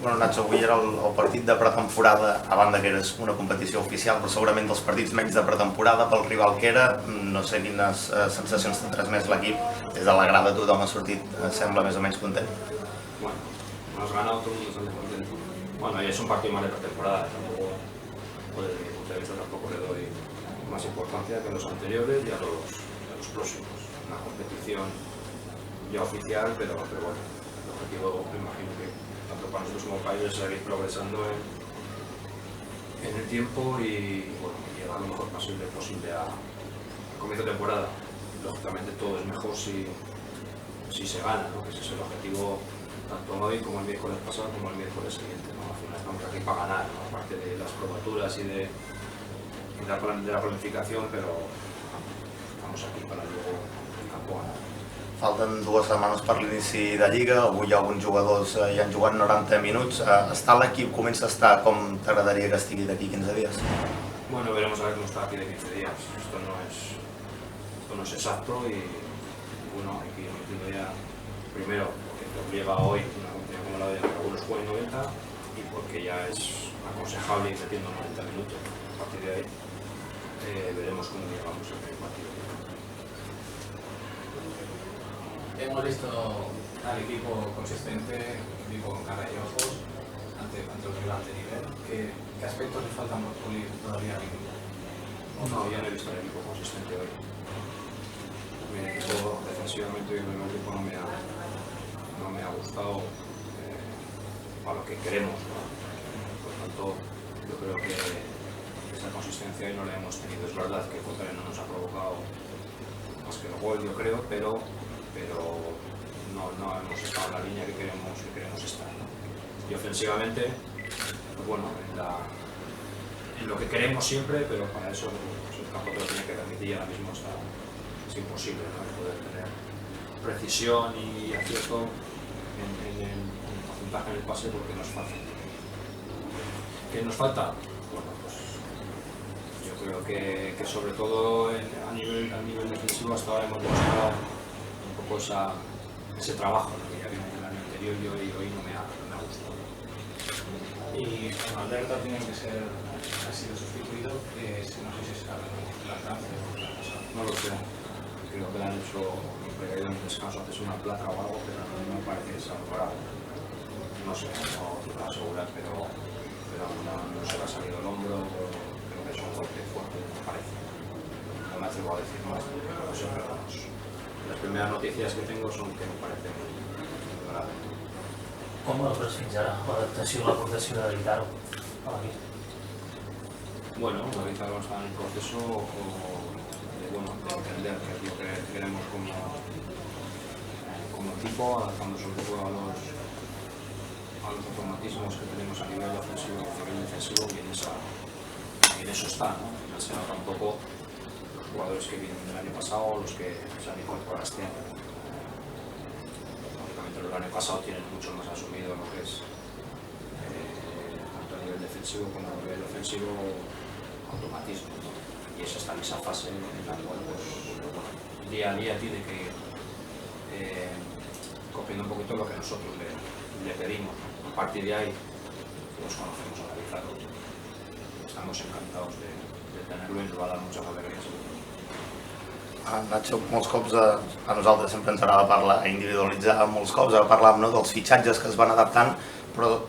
Bueno, Nacho, avui era el partit de pretemporada, a banda que era una competició oficial, però segurament dels partits menys de pretemporada pel rival que era. No sé quines sensacions t'ha transmès l'equip. Des de la grada tothom ha sortit, sembla més o menys content. Bueno, hemos ganado, todo el mundo está contento. Bueno, y es un partido más de pretemporada, tampoco, desde mi punto de vista, tampoco le doy más importancia que a los anteriores y a los próximos. Una competición ya oficial, pero bueno, el objetivo, me imagino que tanto para nosotros como país es seguir progresando en el tiempo y bueno, llegar lo mejor posible a comienzo de temporada. Lógicamente todo es mejor si se gana, ¿no? Ese es el objetivo tanto hoy como el miércoles pasado como el miércoles siguiente, ¿no? Al final estamos aquí para ganar, ¿no? Aparte de las probaturas y de la planificación, pero estamos aquí para luego el campo ganar. Falten 2 setmanes per l'inici de Lliga, avui alguns jugadors hi han jugat 90 minuts. Està l'equip, comença a estar com t'agradaria que estigui d'aquí 15 días? Bueno, veremos a ver cómo está aquí de 15 días. Esto no es exacto y bueno, hay que ir metiendo ya primero porque te obliga hoy una competición como la de algunos jueguen 90 y porque ya es aconsejable ir metiendo 90 minutos. A partir de ahí veremos cómo llegamos al primer partido. Hemos visto al equipo consistente, un equipo con cara y ojos ante el rival de nivel. ¿Qué aspectos le faltan por pulir todavía al equipo? No, ya no he visto al equipo consistente hoy. Mi equipo defensivamente y el primer equipo no me ha gustado a lo que queremos, ¿no? Por tanto, yo creo que esa consistencia hoy no la hemos tenido. Es verdad que Jota no nos ha provocado más que el gol, yo creo, pero no hemos estado en la línea que queremos estar, ¿no? Y ofensivamente, pues bueno, en lo que queremos siempre, pero para eso pues el campo te lo tiene que permitir y ahora mismo es imposible, ¿no? Poder tener precisión y acierto en el porcentaje en el pase porque no es fácil. ¿Qué nos falta? Bueno, pues yo creo que sobre todo a nivel defensivo hasta ahora hemos demostrado un poco ese trabajo, ¿no? Que ya vimos en el año anterior y hoy no me ha gustado. Y en Alberto tiene que ha sido sustituido, no sé si es la alcance o la pasada. No lo sé, creo que le han hecho un precaído en el descanso, haces una plata o algo, pero no me parece que sea algo grave. No sé, no te puedo asegurar, pero no se le ha salido el hombro, creo que es un golpe fuerte, me parece. No me atrevo a decir más, porque no lo sé, pero vamos. Las primeras noticias que tengo son que me parece muy grave. Com veus fins ara l'adaptació i l'aportació de Guitaro a l'equip? Bueno, Guitaro está en el proceso de entender qué es lo que queremos como equipo, adaptándose un poco a los automatismos que tenemos a nivel ofensivo y a nivel defensivo y en eso está, ¿no? Se nota un poco los jugadores que vienen del año pasado, los que se han incorporado este año. Lógicamente los del año pasado tienen mucho más asumido lo que es tanto a nivel defensivo como a nivel ofensivo automatismo, ¿no? Y eso está en esa fase en la cual pues, día a día tiene que ir copiando un poquito lo que nosotros le pedimos, ¿no? A partir de ahí los conocemos a Guitaro. Estamos encantados de tenerlo i ens va dar muchas alegrías. Nacho, molts cops a nosaltres sempre ens agrada parlar, individualitzar molts cops, ara parlàvem, no, dels fitxatges que es van adaptant, però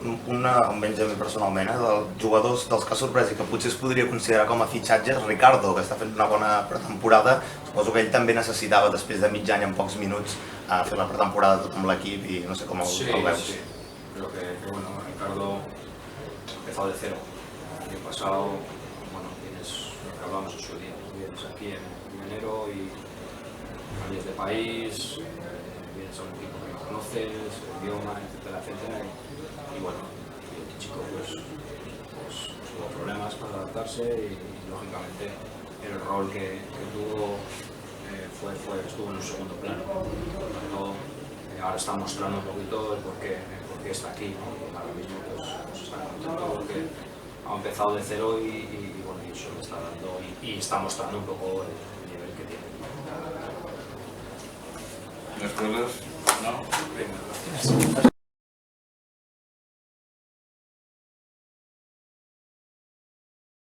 almenys a mi personalment, dels jugadors dels que ha sorprès i que potser es podria considerar com a fitxatges, Ricardo, que està fent una bona pretemporada, suposo que ell també necessitava, després de mig any en pocs minuts, fer la pretemporada tot amb l'equip i no sé com el veus. Sí, creo que bueno, Ricardo ha empezado de cero. El año pasado, bueno, tienes lo que hablamos en su día, vienes aquí en enero y cambias de país, vienes a un equipo que no conoces, el idioma, etcétera, y bueno, el chico pues tuvo problemas para adaptarse y lógicamente el rol que tuvo estuvo en un segundo plano. Por lo tanto, ahora está mostrando un poquito el por qué está aquí, ¿no? Y ahora mismo pues está contento porque ha empezado de cero y bueno, y eso le está dando y está mostrando un poco el nivel que tiene. ¿Las pruebas? No, venga.